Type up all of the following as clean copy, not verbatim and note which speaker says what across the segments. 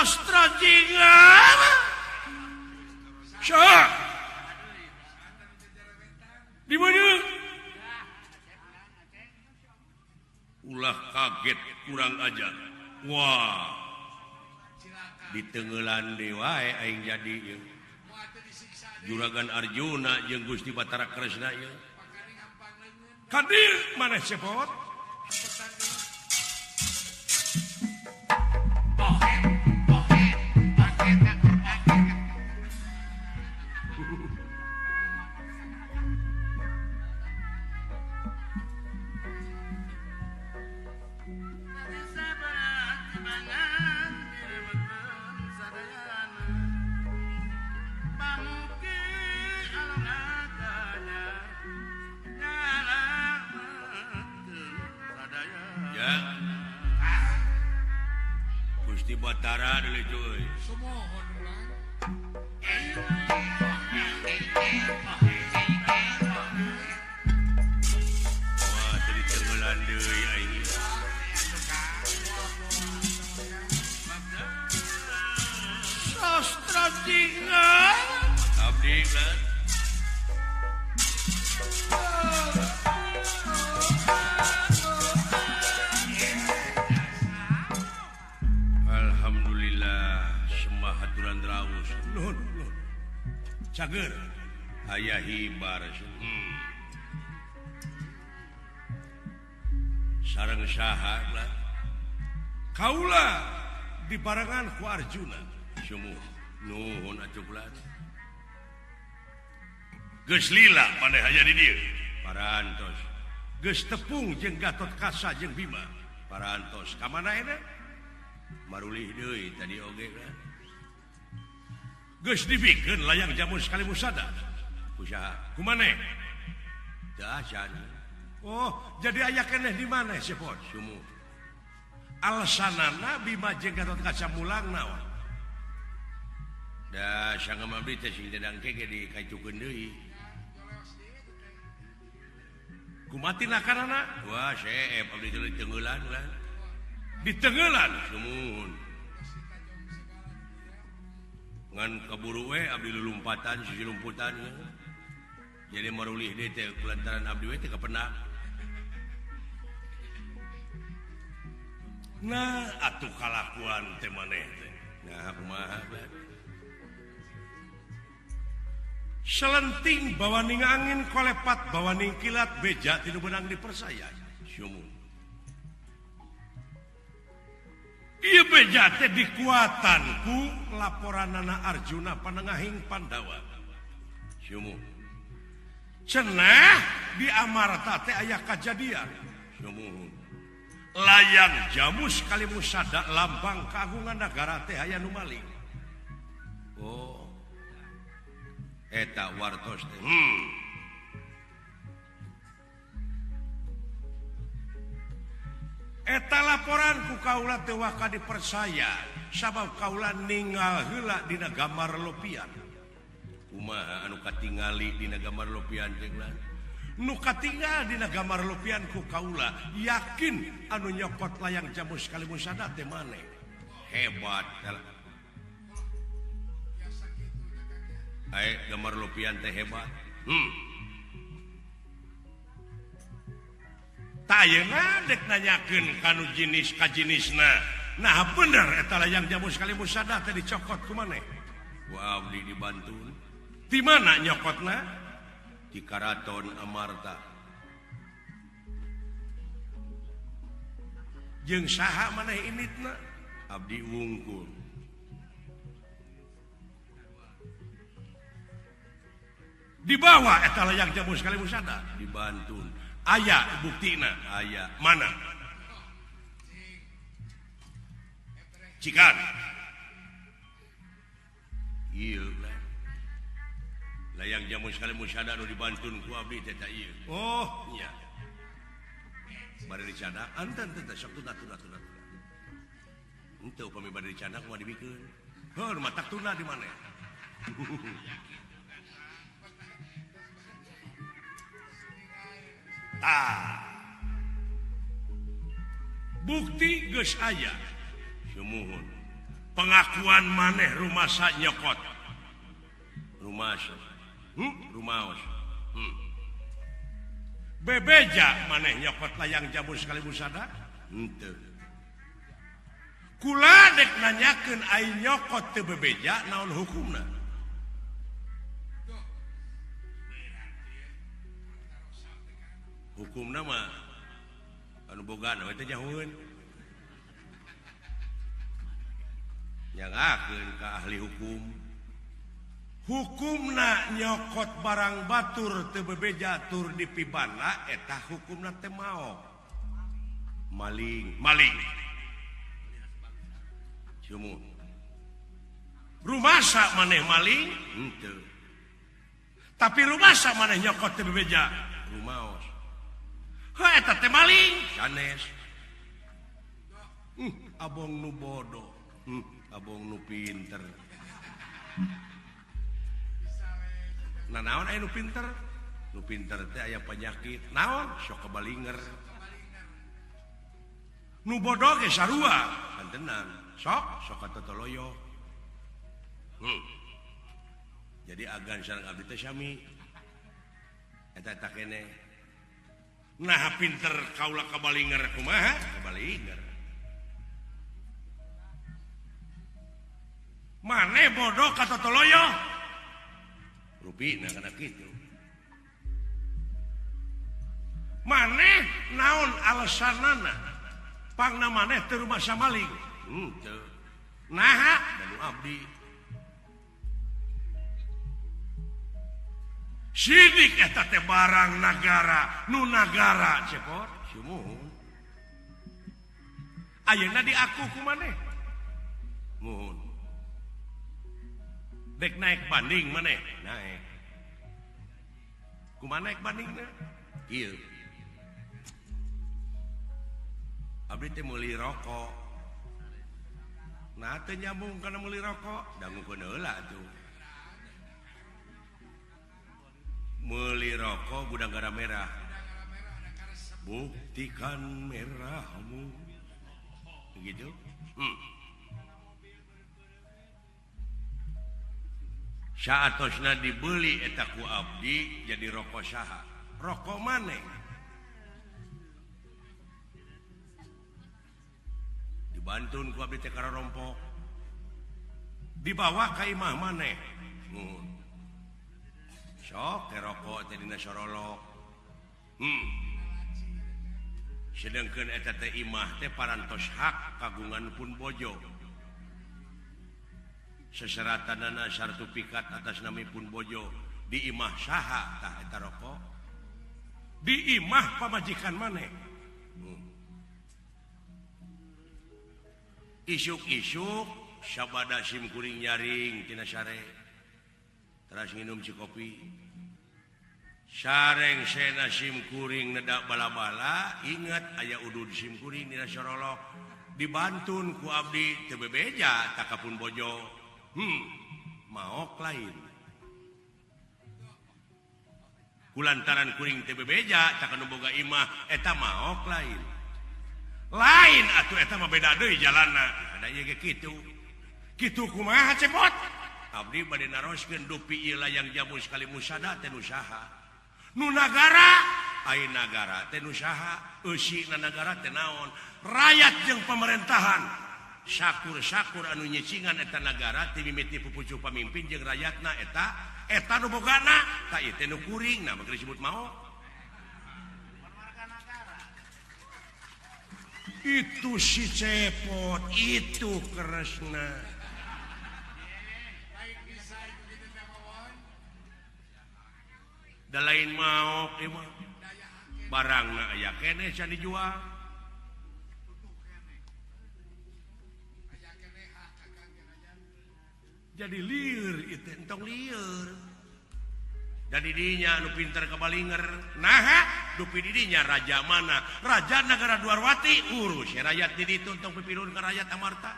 Speaker 1: sastra jingan syah di mana ulah kaget kurang ajar wah ditenggelan dewa aing jadi Juragan Arjuna jeung Gusti Batara Kresna ya kadir maneh cepot Gusti Batara dulu cuy. Wah, tadi tenggelan deui aing. Sastra jingan abdi kan. Cager aya hibar sareng saha kaula dibarengan ku Arjuna sumuh nuhun atuh geus lila maneh aya di dieu parantos geus tepung jeung Gatotkaca jeung Bima parantos ka mana eta marulih deui tadi oge kan geus dibikeun layang jamu sekali musada usaha kumaneh dasan oh jadi aya keneh di maneh sepot sumuh alasanana Bima jeung Gatotkaca mulang naon da sangem abdi teh sing dedang kege dikaitukeun deui kumatina karana wah seep abdi teh tengeulan lah ditengeulan sumuhun ngan kaburu we abdi lulumpatan sisi lumputan jadi marulih deui teh kulantaran abdi we teh kapendak nah atuh kalakuan teh maneh teh nah kumaha selenting bawaning angin kolepat bawaning kilat beja tinu beunang dipersaya sumuh ieu beja teh dikuatan ku laporanana Arjuna panengahing Pandawa sumuh cenah di Amarta teh aya kajadian sumuh layang jamu sekali musada lambang keagungan nagara teh aya nu maling oh eta wartos teh eta laporan ku kaula teu waka dipersaya sabab kaula ninggal heula dina gambar lopian kumaha anu katingali dina gambar lopian teh nu katinggal dina gambar lopian ku kaula yakin anu nyopot layang jamu sekali musada teh maneh hebat gambar lopian teh hebat tayeuna dek nanyakeun kanu jinis ka jinisna nah bener eta layang jamu sekali musada teh dicokot ku maneh wa abdi dibantu di mana nyokotna di Karaton Amarta jeung saha maneh initna abdi wungkul dibawa eta layang jamu sekali musada dibantu aya buktina aya mana cikan ieu layang jamu sekali musada anu dibantun ku abdi teh ieu oh nya bari dicana anten teh sok tuna henteu upami bari dicana kumaha dibikeun heuh matak tuna di mana bukti geus aya sumuhun pengakuan maneh rumasa nyokot rumasa rumaos bebeja maneh nyokot layang jamu sekali musada henteu kula dek nanyakeun ai nyokot teu bebeja naon hukumna hukumna mah anu boga we teh nyahoeun nyangakeun ka ahli hukumna nyokot barang batur teu bebeja tur dipibana eta hukumna teh maok maling cumut rumasa maneh maling henteu tapi rumasa maneh nyokot teu bebeja rumaos eta teh maling sanes abong nu bodoh abong nu pinter nah naon aya nu pinter teh aya penyakit naon sok kabalinger nu bodoh ge sarua kantenan sok katotoloyo jadi agan sareng abdi teh sami eta kene nah pinter kaula kabalinger kumaha kabalinger maneh bodoh katotoloyo rupina kana kitu maneh naon alasanana pangna maneh teu rumasa maling teu naha danu abdi sidik eta teh barang nagara nu nagara cepot sumuhun ayeuna diaku ku maneh muhun dek naik banding maneh naik kumaha naik bandingna ieu abdi teh meuli rokok nah teu nyambung kana meuli rokok dangukeun heula atuh meuli rokok gudang garam merah buktikan merahmu gitu saatosna dibeli eta ku abdi jadi rokok saha rokok maneh dibantun ku abdi teh kararompok dibawa ka imah maneh sok rokok teh dina sorolok sedengkeun eta teh imah teh parantos hak kagungan pun bojo seseratanana sartifikat atas nami pun bojo di imah saha tah eta rokok di imah pamajikan maneh isuk-isuk sabada sim kuring nyaring tina sare teras nginum cikopi sareng sena sim kuring nedak bala-bala ingat aya udud sim kuring dina sorolok dibantun ku abdi teu bebeja takapun bojo maok lain kulantaran kuring teu bebeja tak anu boga imah eta maok lain atuh eta mah beda deui jalanna ada ieu ge kitu kumaha cepot abdi bade naroskeun dupi ieu layang jamu sekali musada teh nu saha nu nagara ai nagara teh nu saha eusina nagara teh naon rakyat jeung pemerintahan sakur-sakur anu nyecingan eta nagara ti mimiti pupucu pamimpin jeung rakyatna eta nu bogana ta ieu teh nu kuring nah maka disebut maok itu si cepot itu keresna da lain maok ieu mah barangna aya keneh can dijual jadi lieur itu entong lieur jadi dinya anu pinter kabalinger naha dupi didinya raja mana raja negara Dwarwati urus ya rakyat di ditu entong pipirun ka rakyat amarta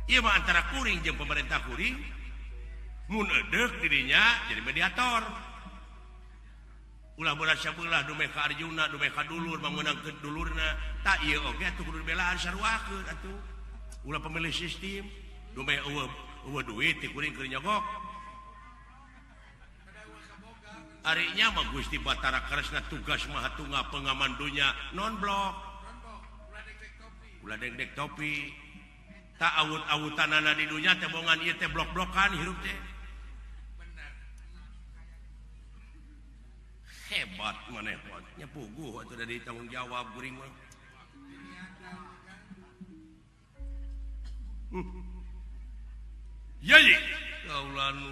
Speaker 1: ieu mah antara kuring jeung pemerintah kuring mun edeuk didinya jadi mediator ulah beula sabelah dumeh ka Arjuna dumeh ka dulur meunangkeun dulurna tak ieu oge atuh kudu belaan sarwakeun atuh ulah pemilih sistem dume duit kuring keur nyogok arinya mah Gusti Batara Kresna tugas mahatunga pengaman dunya non blok ulah dek topi tak awut-awutanana di dunya teh bongan ieu teh blok-blokan hirup teh hebat maneh nya puguh atuh dari tanggung jawab kuring mah yai kaulanu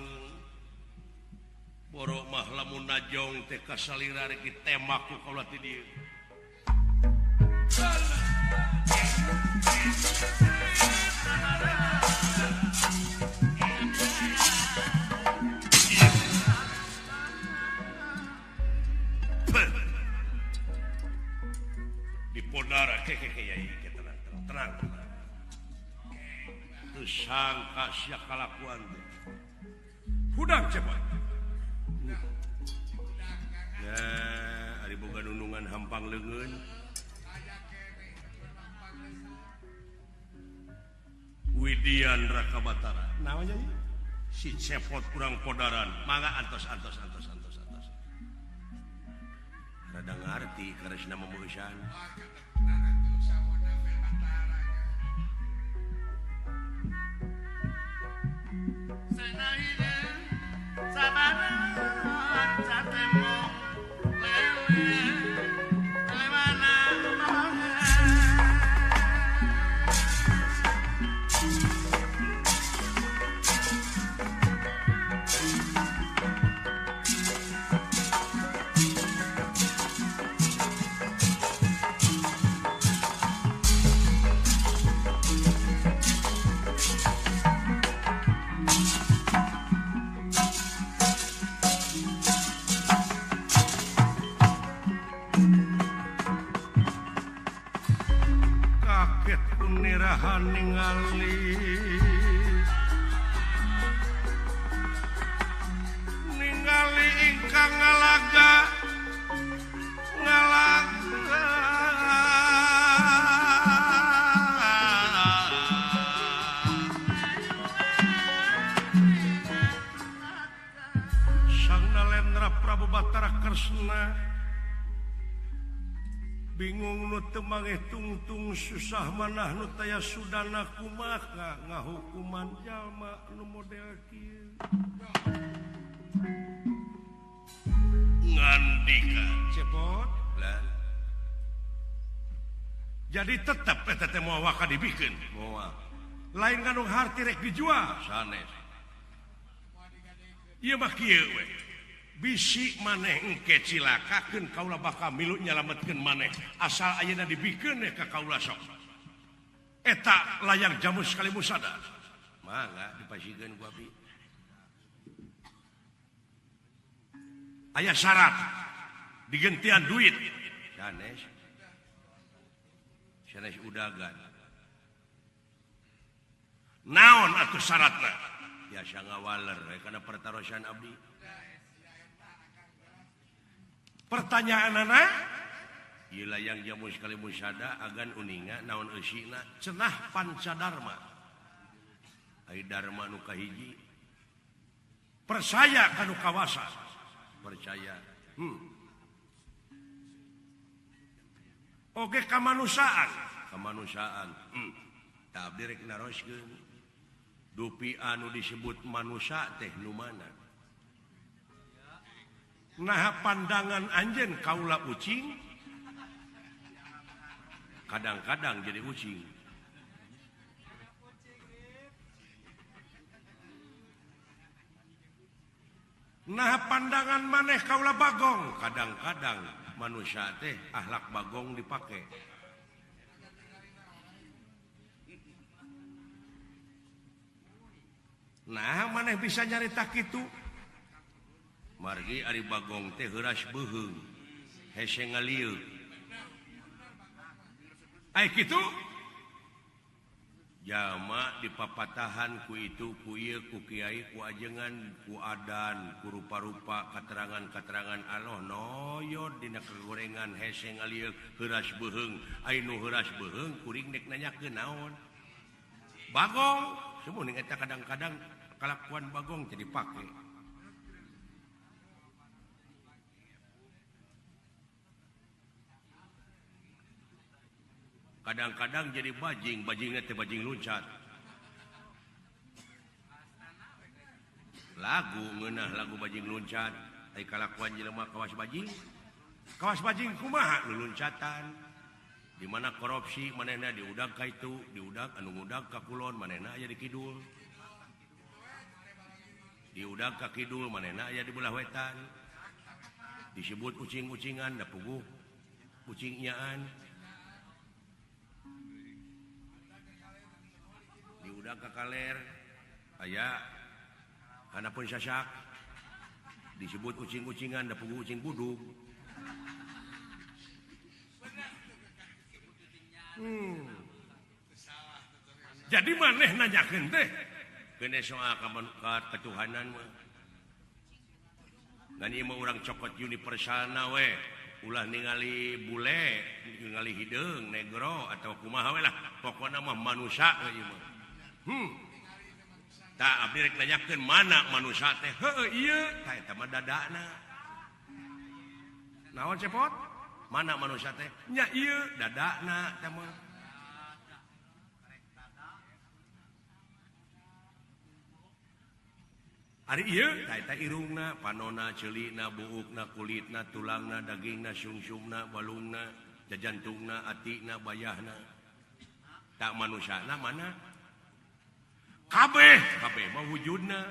Speaker 1: borok mah lamun najong teh kasalira rek ditembak ku kaula ti dieu di podara ke yai tenang teu sangka sia kalakuan teh hudang cepat ya ari boga nunungan hampang leungeun Widian Raka Batara naon nya si cepot kurang podaran mangga antos rada ngarti karesna memueusan ningali ingkang ngalaga Sang Nalendra Prabu Batara Kresna bingung nu teu mangeh tungtung susah manah nu taya sudana kumaha ngahukuman jalma nu model kieu ngandika cepot lah jadi tetep eta teh moal waka dibikeun moal lain ngandung harti rek dijual sanes ieu mah kieu we bisi maneh engke cilakakeun kaula bakal milu nyalametkeun maneh asal ayeuna dibikeun ka kaula sok eta layang jamu sekali musada mangga dipasikeun ku abdi aya syarat digentian duit sanes udagan naon atuh syaratna biasa ngawaler kana pertarosan abdi pertanyaan anak ieu layang jamu sekali musada agan uninga naon eusina cenah pancadarma ai dharma nu kahiji percaya kanu kawasa percaya oge kamanusiaan abdi rek naroskeun dupi anu disebut manusia teh nu mana nah pandangan anjeun kaula ucing kadang-kadang jadi ucing nah pandangan maneh kaula bagong kadang-kadang manusia teh akhlak bagong dipake nah maneh bisa nyarita kitu margi ari bagong teh heuras beuheung hese ngalieu ai kitu jama dipapatahan ku itu ku ieu ku kiai ku ajengan ku adan ku rupa-rupa katerangan-katerangan Allah noyod dina kegorengan hese ngalieu heuras beuheung ai nu heuras beuheung kuring dek nanyakeun naon Bagong semuanya eta kadang-kadang kelakuan Bagong jadi pakai kadang-kadang jadi bajingnya teh bajing luncat lagu bajing luncat ai kalakuan jelema kawas bajing kumaha nu luncatan di mana korupsi manehna diudag ka itu diudag anu ngudag ka kulon manehna aya di kidul diudag ka kidul manehna aya di belah wetan disebut ucing-ucingan da puguh ucingnyaan diudag ka kaler aya hanapun sasak disebut ucing-ucingan da puguh ucing budug jadi maneh nanyakeun teh kene soal ketuhanan mah ngan ieu mah urang cokot universalna we ulah ningali bule ningali hideung negro atau kumaha we lah pokona mah manusia we ieu mah tah abdi rek nanyakeun mana manusia teh heueuh ieu tah eta mah dadana naon cepot mana manusia teh nya ieu dadana teh mah ari ieu tah eta irungna panona ceulina buukna kulitna tulangna dagingna sungsumna balungna jajantungna atina bayahna tak manusiana mana kabeh mah wujudna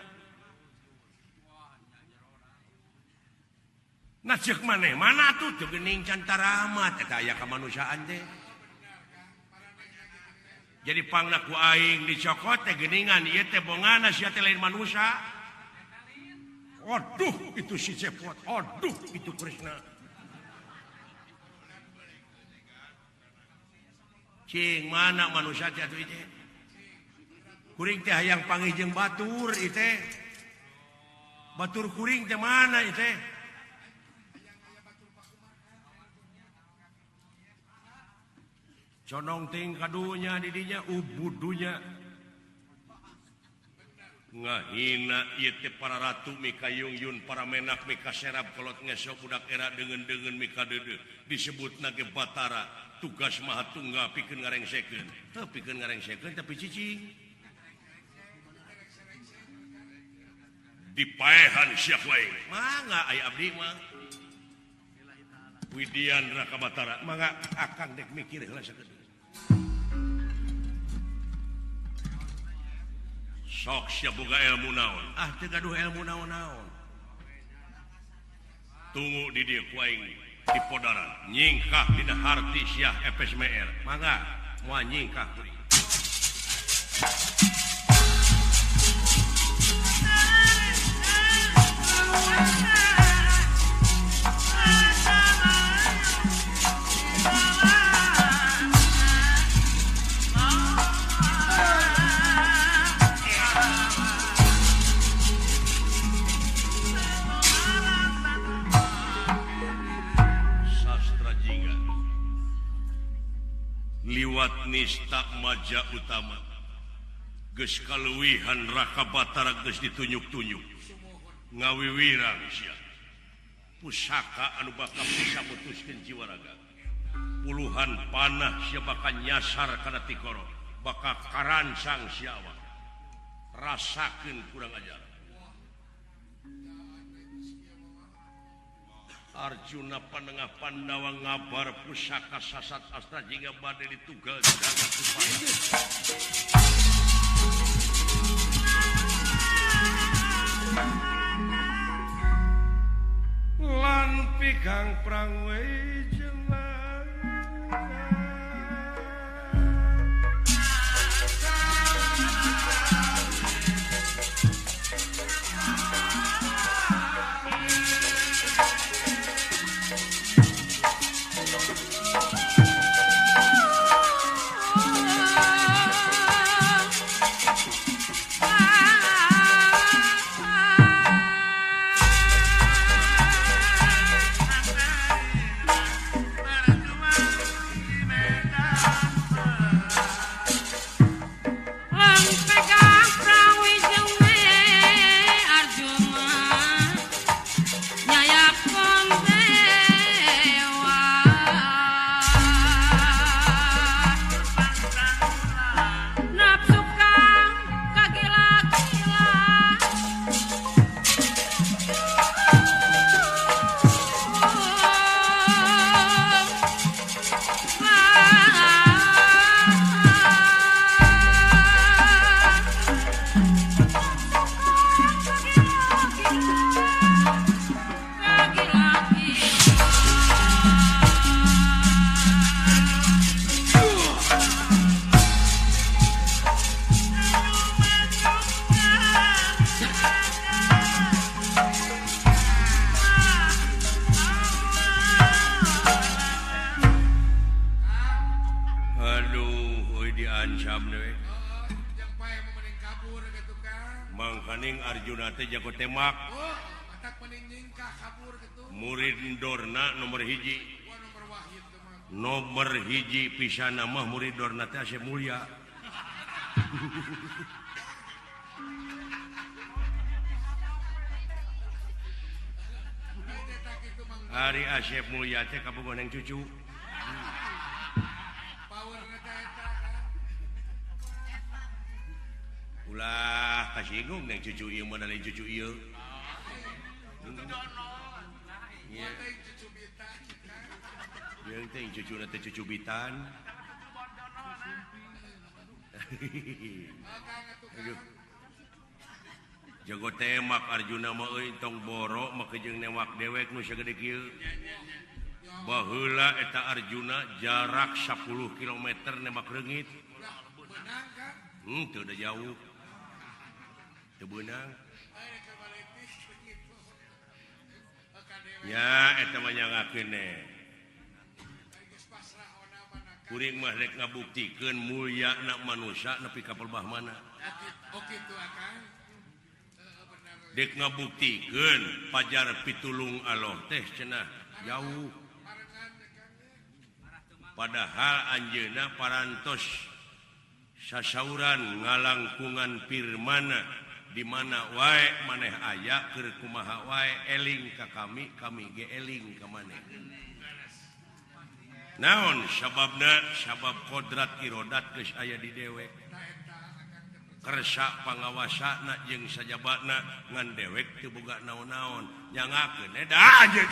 Speaker 1: nah ceuk maneh mana tuh teu geuning can taramat eta aya kamanusiaan teh jadi pangna ku aing dicokot teh geuningan ieu teh bongana sia teh lain manusia aduh itu si cepot aduh itu Krishna cing mana manusia teh atuh ieu kuring teh hayang panggih jeung batur ieu teh batur kuring teh mana ieu teh condong ting kadunya didinya ubudunya ngahina ieu teh para ratu mika yungyun para menak mika serap kolot ngesok budak era dengan mika dede disebutna ge Batara tugas maha tunggal pikeun ngarengsekeun teu pikeun ngarengsekeun tapi cicing dipaehan siap wae mangga aya abdi mah Widian Raka Batara mangga akang dek mikir heula sakedeung sok sia boga ilmu naon teu gaduh ilmu naon-naon tunggu di dieu ku aing di podaran nyingkah dina harti sia FSMR mangga moal nyingkah kuring liwat nista maja utama geus kaluwihan Raka Batara geus ditunjuk-tunjuk ngawiwirang sia pusaka anu bakal bisa mutuskeun jiwa raga puluhan panah sia bakal nyasar kana tikoro bakal karansang sia awak rasakeun kurang ajar Arjuna panengah Pandawa ngabar pusaka sasat astra jingga bade ditugal jangan kupaya lan pigang prang we diancam dewe
Speaker 2: yang pae memening kabur gitu kan
Speaker 1: mangkaning Arjuna teh jago tembak
Speaker 2: matak mening ningkah kabur gitu
Speaker 1: murid Dorna nomor hiji
Speaker 2: nomor wahid
Speaker 1: nomor hiji pisana mah murid Dorna teh Asep Mulia Ari Asep Mulia teh kabogoh neng cucu ulah kasinggung neng cucu ieu mah lain cucu ieu Yang teh cucu nanti cucu bitan. Jago tembak Arjuna mah euy tong borok make jeung newak dewek nu sagede kieu. Baheula eta Arjuna jarak 10 km nembak reungit. Teu da jauh. Teu beunang. Ya eta mah nyangakeun kuring mah rek ngabuktikeun mulyana manusia nepi ka pelbah mana.
Speaker 2: Oh kitu akang.
Speaker 1: Dek ngabuktikeun pajar pitulung Allah teh cenah jauh. Padahal anjeunna parantos sasauran ngalangkungan firman di mana wae maneh aya keur kumaha wae eling ka kami ge eling ka maneh. Naon sababna sabab kodrat irodat geus aya di dewek. Kersa pangawasana jeung sajabatna ngan dewek teu boga naon-naon nyangakeun da aja.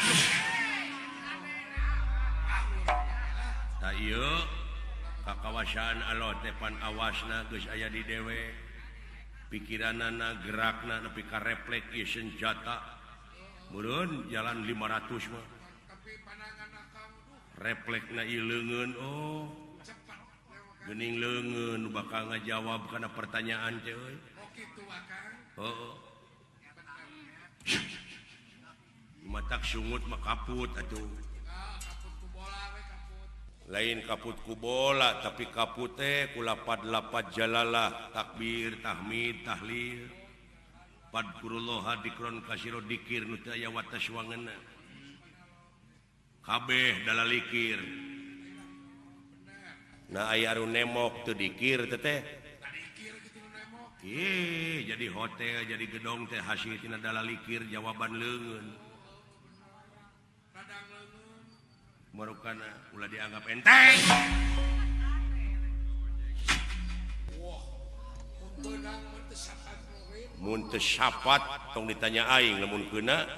Speaker 1: Ta ieu kakawasaan Allah teh pan awasna geus aya di dewek. Pikiranana gerakna nepi ka refleks ieu senjata. Mureun jalan 500 mah. Refleksna ieu leungeun geuning leungeun bakal ngajawab kana pertanyaan teh euy.
Speaker 2: Oh kitu akang.
Speaker 1: Heeh. Matak sungut mah kaput atuh.
Speaker 2: Kaput ku bola we kaput.
Speaker 1: Lain kaput ku bola tapi kaput teh ku lapad-lapad jalalah takbir tahmid tahlil. Padkurullah dikron kasiro dikir nu teu aya watas wangeunna. Kabeh dalalikir. Nah aya anu nemok teu dikir teh teh.
Speaker 2: Dikir kitu nu nemok.
Speaker 1: Jadi hotel jadi gedong teh hasil tina dalalikir jawaban leungeun.
Speaker 2: Radang leungeun.
Speaker 1: Marukana ulah dianggap enteng.
Speaker 2: Wah. Beunang mun teu sapat murid.
Speaker 1: Mun teu sapat tong ditanya aing lamun keuna.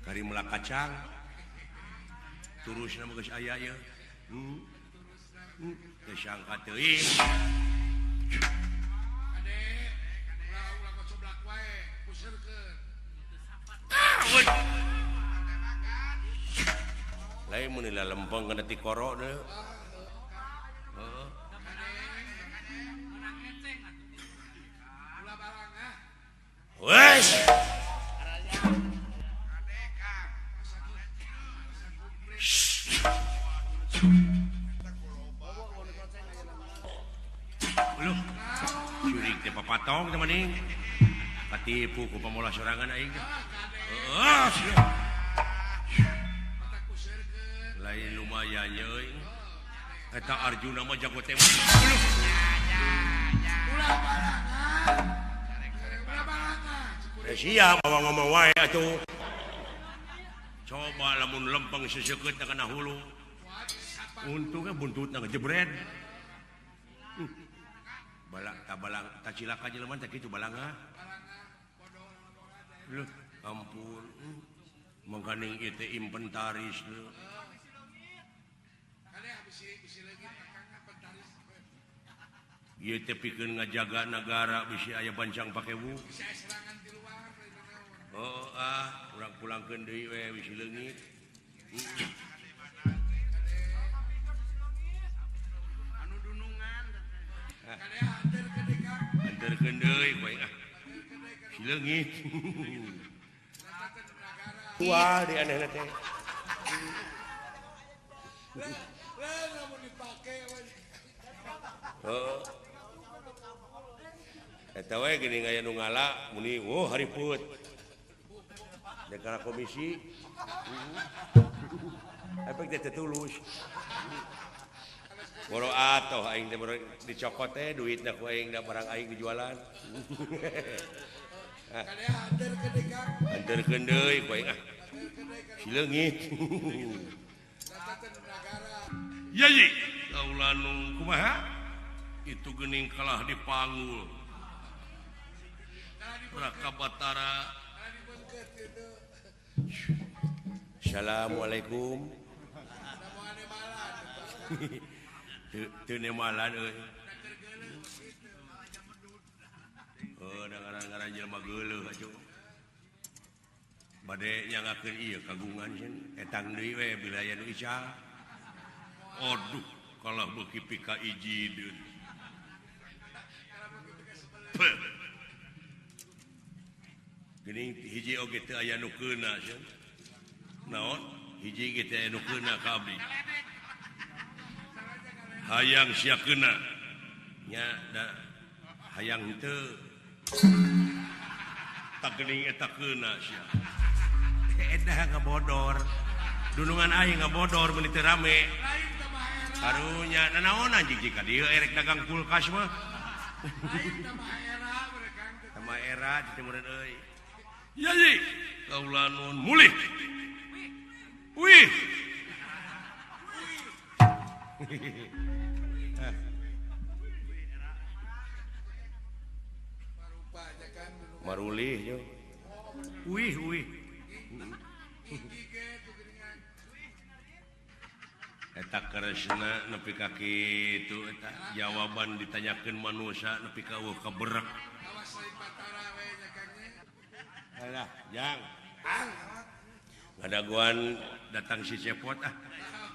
Speaker 1: Kari melak kacang turusna mah geus aya ye. Teu sangka teuing.
Speaker 2: Kade ulah coblak wae puseurkeun.
Speaker 1: Lain mun lila lempeng kana ti koro deui. Heeh. Wes. Belum. Curig teh papatong teh mending. Katipu ku pamola sorangan aing. Heeh. Lain lumayan euy. Eta Arjuna mah jago tembak. Belum.
Speaker 2: Ulah barangan.
Speaker 1: Siap bawa ngomong wae atuh. Coba lamun lempeng seseukeut kana hulu. Untungnya buntutna ngejebret. Balak tabalang tacilaka jelema teh kitu balanga. Leuh, ampun. Mangkaning ieu teh inventaris leuh.
Speaker 2: Kade bisi leungit akang inventaris.
Speaker 1: Ieu teh pikeun ngajaga negara bisi aya bancang pakewu.
Speaker 2: Bisa serangan di luar.
Speaker 1: Oh urang pulangkeun deui we bisi leungit.
Speaker 2: Anu dunungan. Kade hanterkeun deui Kang.
Speaker 1: Anterkeun deui bae Si leungit. Wah, di aneh teh.
Speaker 2: Namun dipakai
Speaker 1: Heeh. Eta we gini ngaya nu ngala muni hariput. Dekara komisi. Efek teh tulus. Boro atoh aing teh dicokot teh duitna ku aing da barang aing dijualan.
Speaker 2: kadea hadir ke dekang
Speaker 1: Anterkeun deui ku aing sileungit.
Speaker 2: datang negara
Speaker 1: Yayi, kaula nu kumaha? Itu geuning kalah dipanggul. Raka Batara.
Speaker 2: dibeungkeut itu
Speaker 1: Assalamualaikum.
Speaker 2: namun ane malan
Speaker 1: Teu nemalan euy. Oh, da ngaran-ngaran jelema geuleuh atuh. Bade nyangakeun ieu kagungan sieun etang deui we bilaya nu ical. Aduh, kalah beuki pika ijideun. Geuning hiji oge teu aya nu keuna sieun. Naon? Hiji ge teu aya nu keuna ka abdi. Hayang sia keuna. Nya da hayang teu. Tak geuning eta keuna sia. Eta ngabodor. Dunungan aing ngabodor meuni teu rame.
Speaker 2: lain tambah era
Speaker 1: Karunya nanaon anjing jika dieu erek dagang kulkas mah.
Speaker 2: lain tambah era mereka
Speaker 1: Sama era di timureun euy. Yayi, kaula nun mulih. Wih.
Speaker 2: rupa aja kan dulu
Speaker 1: Marulih yo. Wih.
Speaker 2: gigi ge tuh geuningan
Speaker 1: Eta keresna nepi ka kitu eta jawaban ditanyakeun manusia nepi ka eueuh kaberak.
Speaker 2: awas lain Batara we nya kangnya
Speaker 1: Alah, jang. Ngadaguan datang si Cepot ah.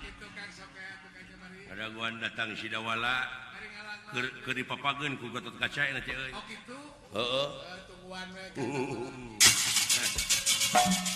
Speaker 2: kitu kang sok aya tuh ka mari
Speaker 1: Ngadaguan datang si Dawala
Speaker 2: mari ngalang
Speaker 1: keur dipapageun ku Gatot Kaca na teh euy.
Speaker 2: oh kitu
Speaker 1: Heeh.
Speaker 2: tungguan we kan